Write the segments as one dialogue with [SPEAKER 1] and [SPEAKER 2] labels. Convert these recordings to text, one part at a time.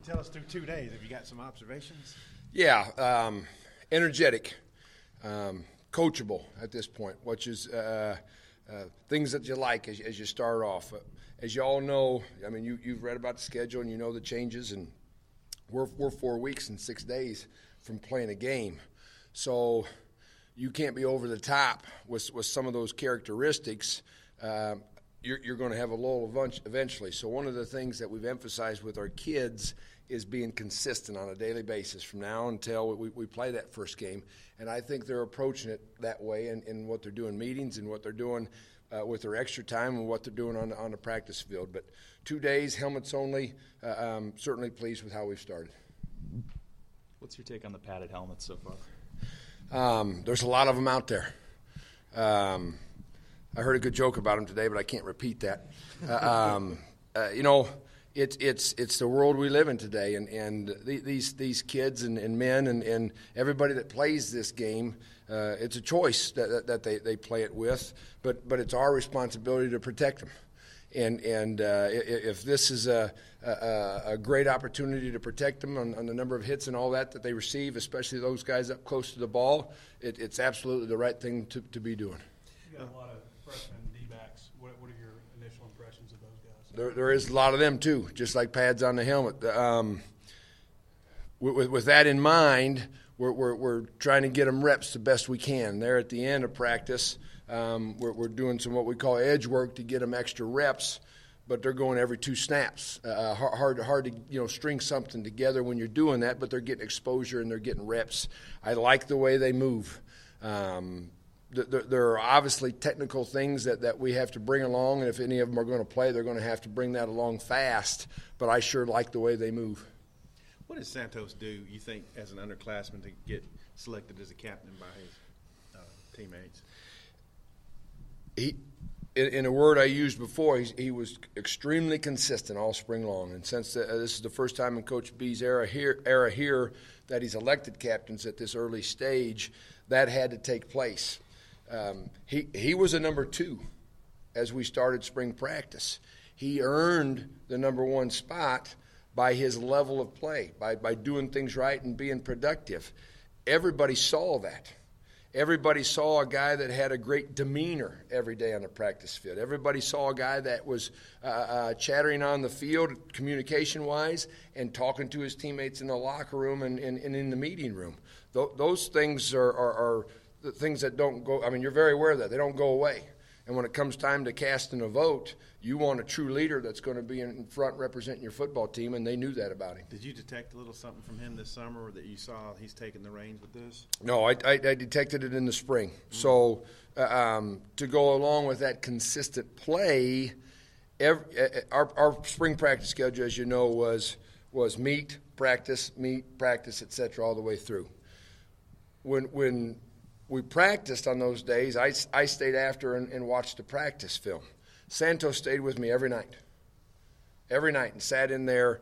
[SPEAKER 1] Tell us through 2 days. Have you got some observations?
[SPEAKER 2] Yeah, energetic, coachable at this point, which is things that you like as you start off. As you all know, I mean, you've read about the schedule and you know the changes, and we're 4 weeks and 6 days from playing a game. So you can't be over the top with some of those characteristics. You're going to have a lull eventually. So one of the things that we've emphasized with our kids is being consistent on a daily basis from now until we play that first game. And I think they're approaching it that way in what they're doing meetings and what they're doing with their extra time and what they're doing on the practice field. But 2 days, helmets only, certainly pleased with how we've started.
[SPEAKER 3] What's your take on the padded helmets so far?
[SPEAKER 2] There's a lot of them out there. I heard a good joke about them today, but I can't repeat that. You know, it's the world we live in today, and these kids and men and everybody that plays this game, it's a choice that they play it with, but it's our responsibility to protect them. And if this is a great opportunity to protect them on the number of hits and all that they receive, especially those guys up close to the ball, it's absolutely the right thing to be doing.
[SPEAKER 4] You got a lot of freshman D-backs. What are your initial impressions of those guys?
[SPEAKER 2] There is a lot of them too, just like pads on the helmet. With that in mind, we're trying to get them reps the best we can. They're at the end of practice. We're doing some what we call edge work to get them extra reps, but they're going every 2 snaps. Hard to string something together when you're doing that, but they're getting exposure and they're getting reps. I like the way they move. There are obviously technical things that we have to bring along, and if any of them are going to play, they're going to have to bring that along fast, but I sure like the way they move.
[SPEAKER 1] What does Santos do, you think, as an underclassman to get selected as a captain by his teammates?
[SPEAKER 2] In a word I used before, he was extremely consistent all spring long. And since this is the first time in Coach B's era here that he's elected captains at this early stage, that had to take place. He was a number 2 as we started spring practice. He earned the number 1 spot by his level of play, by doing things right and being productive. Everybody saw that. Everybody saw a guy that had a great demeanor every day on the practice field. Everybody saw a guy that was chattering on the field, communication-wise, and talking to his teammates in the locker room and in the meeting room. Those things are the things that don't go – I mean, you're very aware of that. They don't go away. And when it comes time to casting a vote, you want a true leader that's going to be in front representing your football team, and they knew that about him.
[SPEAKER 1] Did you detect a little something from him this summer that you saw he's taking the reins with this?
[SPEAKER 2] No, I detected it in the spring. Mm-hmm. So to go along with that consistent play, our spring practice schedule, as you know, was meet, practice, et cetera, all the way through. When we practiced on those days, I stayed after and watched the practice film. Santos stayed with me every night, and sat in there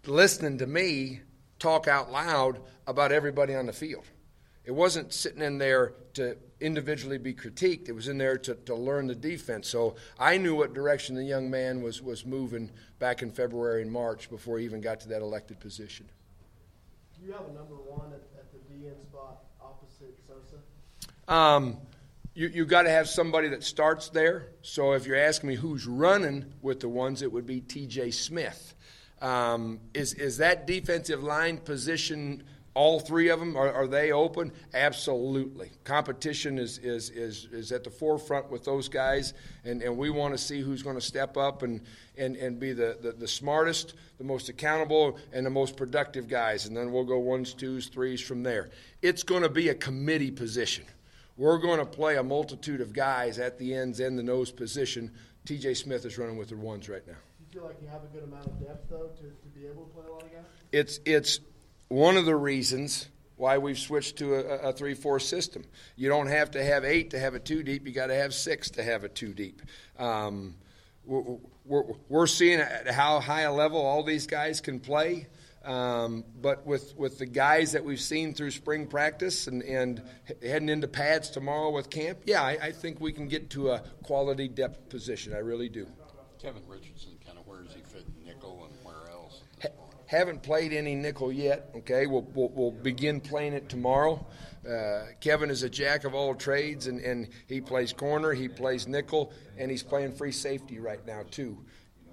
[SPEAKER 2] listening to me talk out loud about everybody on the field. It wasn't sitting in there to individually be critiqued. It was in there to learn the defense. So I knew what direction the young man was moving back in February and March before he even got to that elected position.
[SPEAKER 5] Do you have a number 1 at the DN spot opposite Sosa?
[SPEAKER 2] You got to have somebody that starts there. So if you're asking me who's running with the ones, it would be T.J. Smith. Is that defensive line position, all 3 of them, are they open? Absolutely. Competition is at the forefront with those guys, and we want to see who's going to step up and be the smartest, the most accountable, and the most productive guys. And then we'll go 1s, 2s, 3s from there. It's going to be a committee position. We're going to play a multitude of guys at the ends and the nose position. T.J. Smith is running with the 1s right now.
[SPEAKER 5] Do you feel like you have a good amount of depth, though, to be able to play a lot of guys?
[SPEAKER 2] It's one of the reasons why we've switched to a 3-4 system. You don't have to have 8 to have a 2-deep. You got to have 6 to have a 2-deep. We're seeing at how high a level all these guys can play. But with the guys that we've seen through spring practice and heading into pads tomorrow with camp, yeah, I think we can get to a quality depth position. I really do.
[SPEAKER 6] Kevin Richardson, kind of where does he fit in nickel and where else?
[SPEAKER 2] haven't played any nickel yet. Okay, we'll begin playing it tomorrow. Kevin is a jack of all trades, and he plays corner, he plays nickel, and he's playing free safety right now too.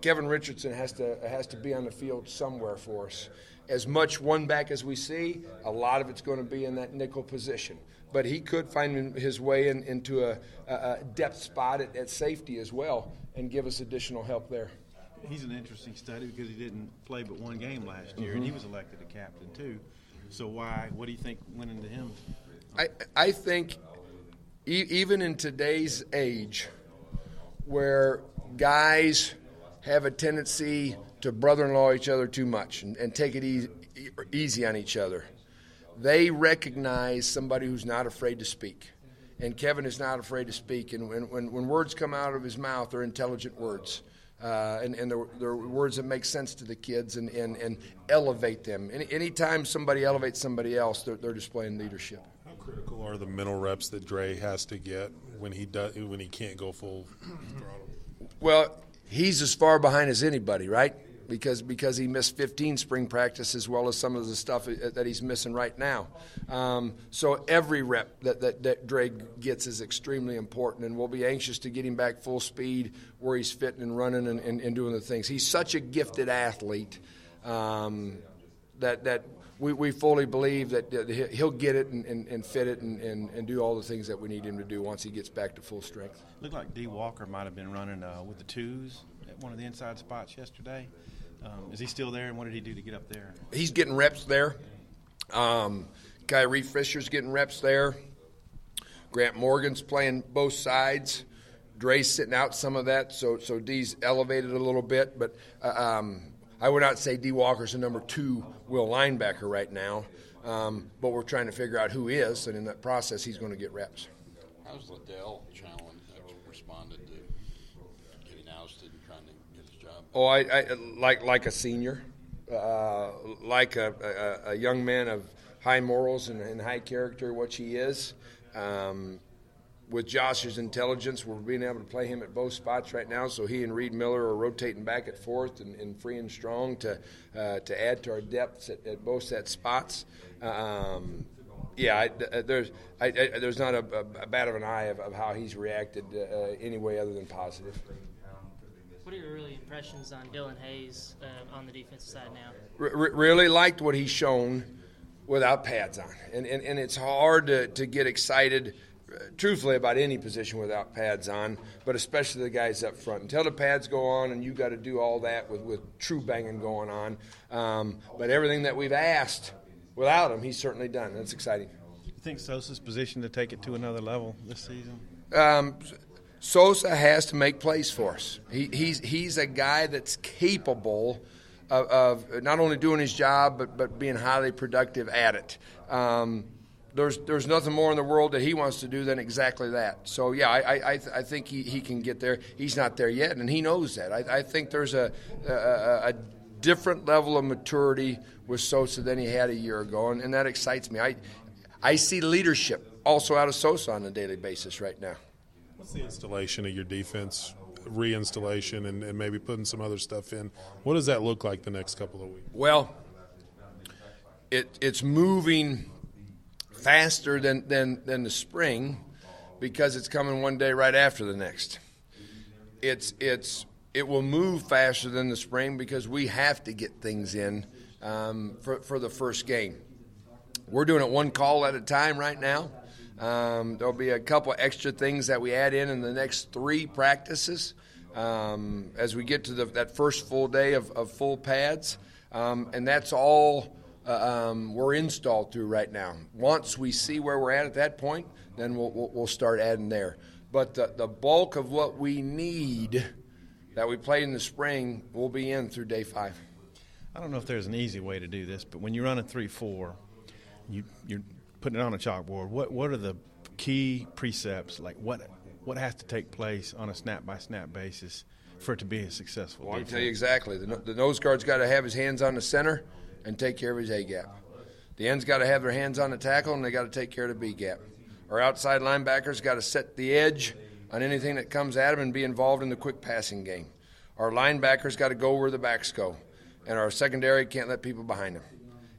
[SPEAKER 2] Kevin Richardson has to be on the field somewhere for us. As much one back as we see, a lot of it's going to be in that nickel position. But he could find his way into a depth spot at safety as well and give us additional help there.
[SPEAKER 1] He's an interesting study because he didn't play but one game last year, and he was elected a captain too. So what do you think went into him?
[SPEAKER 2] I think even in today's age where guys have a tendency to brother-in-law each other too much and take it easy on each other, they recognize somebody who's not afraid to speak. And Kevin is not afraid to speak. And when words come out of his mouth, they're intelligent words. And they're words that make sense to the kids and elevate them. Anytime somebody elevates somebody else, they're displaying leadership.
[SPEAKER 6] How critical are the mental reps that Dre has to get when he can't go full throttle?
[SPEAKER 2] Well, he's as far behind as anybody, right? Because he missed 15 spring practice as well as some of the stuff that he's missing right now. So every rep that Dre gets is extremely important, and we'll be anxious to get him back full speed where he's fitting and running and doing the things. He's such a gifted athlete that we fully believe that he'll get it and fit it and do all the things that we need him to do once he gets back to full strength.
[SPEAKER 1] Looked like D. Walker might have been running with the twos at one of the inside spots yesterday. Is he still there, and what did he do to get up there?
[SPEAKER 2] He's getting reps there. Kyrie Fisher's getting reps there. Grant Morgan's playing both sides. Dre's sitting out some of that, so D's elevated a little bit. But I would not say D. Walker's the number 2 will linebacker right now. But we're trying to figure out who is, and in that process, he's going to get reps.
[SPEAKER 7] How's Liddell responded to getting ousted and trying to get his job?
[SPEAKER 2] Oh, I like a senior, like a young man of high morals and high character, which he is. With Josh's intelligence, we're being able to play him at both spots right now. So he and Reed Miller are rotating back at fourth and free and strong to add to our depths at both set spots. There's not a bat of an eye of how he's reacted any way other than positive.
[SPEAKER 8] What are your early impressions on Dylan Hayes on the defensive side now?
[SPEAKER 2] Really liked what he's shown without pads on. And it's hard to get excited, truthfully, about any position without pads on, but especially the guys up front. Until the pads go on and you got to do all that with true banging going on. But everything that we've asked without him, he's certainly done. That's exciting.
[SPEAKER 1] You think Sosa's positioned to take it to another level this season?
[SPEAKER 2] Sosa has to make plays for us. He's a guy that's capable of not only doing his job but being highly productive at it. There's nothing more in the world that he wants to do than exactly that. So yeah, I think he can get there. He's not there yet, and he knows that. I think there's a different level of maturity with Sosa than he had a year ago, and that excites me. I see leadership also out of Sosa on a daily basis right now.
[SPEAKER 6] What's the installation of your defense, reinstallation, and maybe putting some other stuff in? What does that look like the next couple of weeks?
[SPEAKER 2] Well, it's moving faster than the spring because it's coming one day right after the next. It will move faster than the spring because we have to get things in for the first game. We're doing it one call at a time right now. There'll be a couple extra things that we add in the next 3 practices as we get to that first full day of full pads. And that's all we're installed through right now. Once we see where we're at that point, then we'll start adding there. But the bulk of what we need that we played in the spring will be in through day 5.
[SPEAKER 1] I don't know if there's an easy way to do this, but when you run a 3-4, you're putting it on a chalkboard. What are the key precepts? Like what has to take place on a snap-by-snap basis for it to be a successful
[SPEAKER 2] Well, I
[SPEAKER 1] defense?
[SPEAKER 2] can tell you exactly. The nose guard's got to have his hands on the center and take care of his A-gap. The end's got to have their hands on the tackle, and they got to take care of the B-gap. Our outside linebackers got to set the edge on anything that comes at them and be involved in the quick passing game. Our linebackers got to go where the backs go. and our secondary can't let people behind them.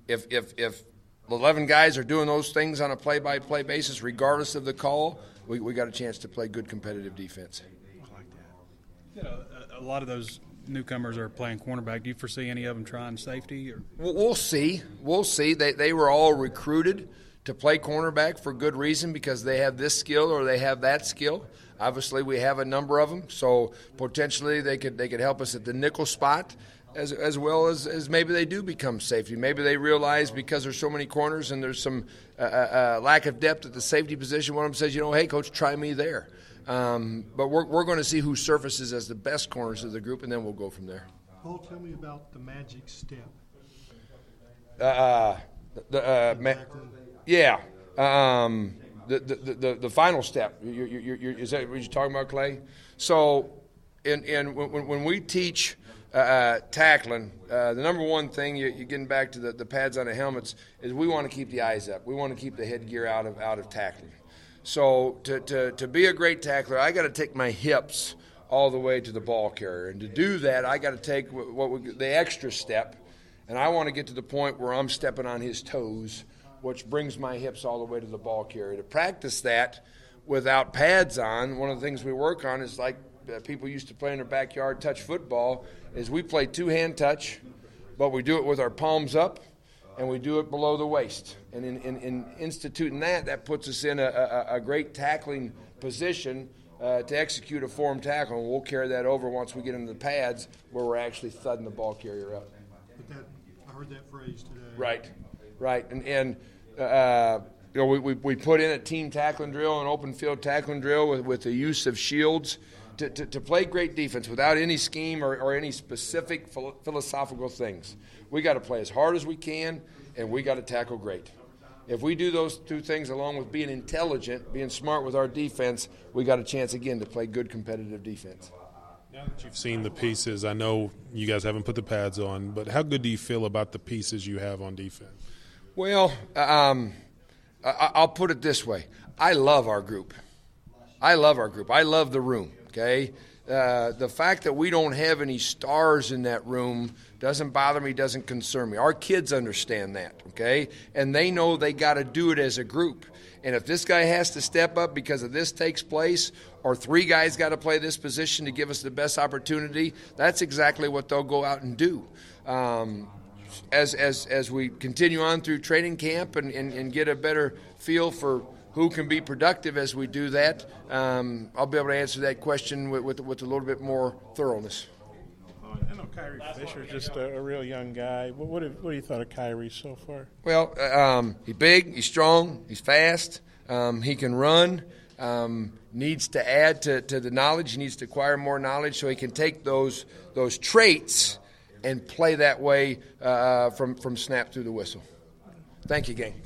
[SPEAKER 2] If 11 guys are doing those things on a play-by-play basis, regardless of the call, we got a chance to play good competitive defense.
[SPEAKER 4] A lot of those newcomers are playing cornerback. Do you foresee any of them trying safety? Or?
[SPEAKER 2] We'll see. We'll see. They were all recruited to play cornerback for good reason because they have this skill or they have that skill. Obviously, we have a number of them, so potentially they could help us at the nickel spot as well as maybe they do become safety. Maybe they realize because there's so many corners and there's some lack of depth at the safety position, one of them says, hey, coach, try me there. But we're going to see who surfaces as the best corners of the group, and then we'll go from there.
[SPEAKER 5] Paul, tell me about the magic step.
[SPEAKER 2] The final step. Is that what you're talking about, Clay? So, when we teach tackling, the number one thing, you're getting back to the pads on the helmets, is we want to keep the eyes up. We want to keep the headgear out of tackling. So to be a great tackler, I got to take my hips all the way to the ball carrier, and to do that, I got to take the extra step, and I want to get to the point where I'm stepping on his toes, which brings my hips all the way to the ball carrier. To practice that without pads on, one of the things we work on is like people used to play in their backyard touch football, is we play two-hand touch, but we do it with our palms up, and we do it below the waist. And in instituting that puts us in a great tackling position to execute a form tackle, and we'll carry that over once we get into the pads where we're actually thudding the ball carrier up.
[SPEAKER 5] But I heard that phrase today.
[SPEAKER 2] Right. And we put in a team tackling drill, an open field tackling drill with the use of shields to play great defense without any scheme or any specific philosophical things. We got to play as hard as we can, and we got to tackle great. If we do those two things along with being intelligent, being smart with our defense, we got a chance again to play good competitive defense.
[SPEAKER 6] Now that you've seen the pieces, I know you guys haven't put the pads on, but how good do you feel about the pieces you have on defense?
[SPEAKER 2] Well, I'll put it this way. I love our group. I love the room, okay? The fact that we don't have any stars in that room doesn't bother me, doesn't concern me. Our kids understand that, okay? And they know they got to do it as a group. And if this guy has to step up because of this takes place, or three guys got to play this position to give us the best opportunity, that's exactly what they'll go out and do. As we continue on through training camp and get a better feel for who can be productive as we do that, I'll be able to answer that question with a little bit more thoroughness.
[SPEAKER 9] I know Kyrie Fisher's just a real young guy. What do you thought of Kyrie so far?
[SPEAKER 2] Well, he's big, he's strong, he's fast, he can run, needs to add to the knowledge, he needs to acquire more knowledge so he can take those traits and play that way from snap through the whistle. Thank you, gang.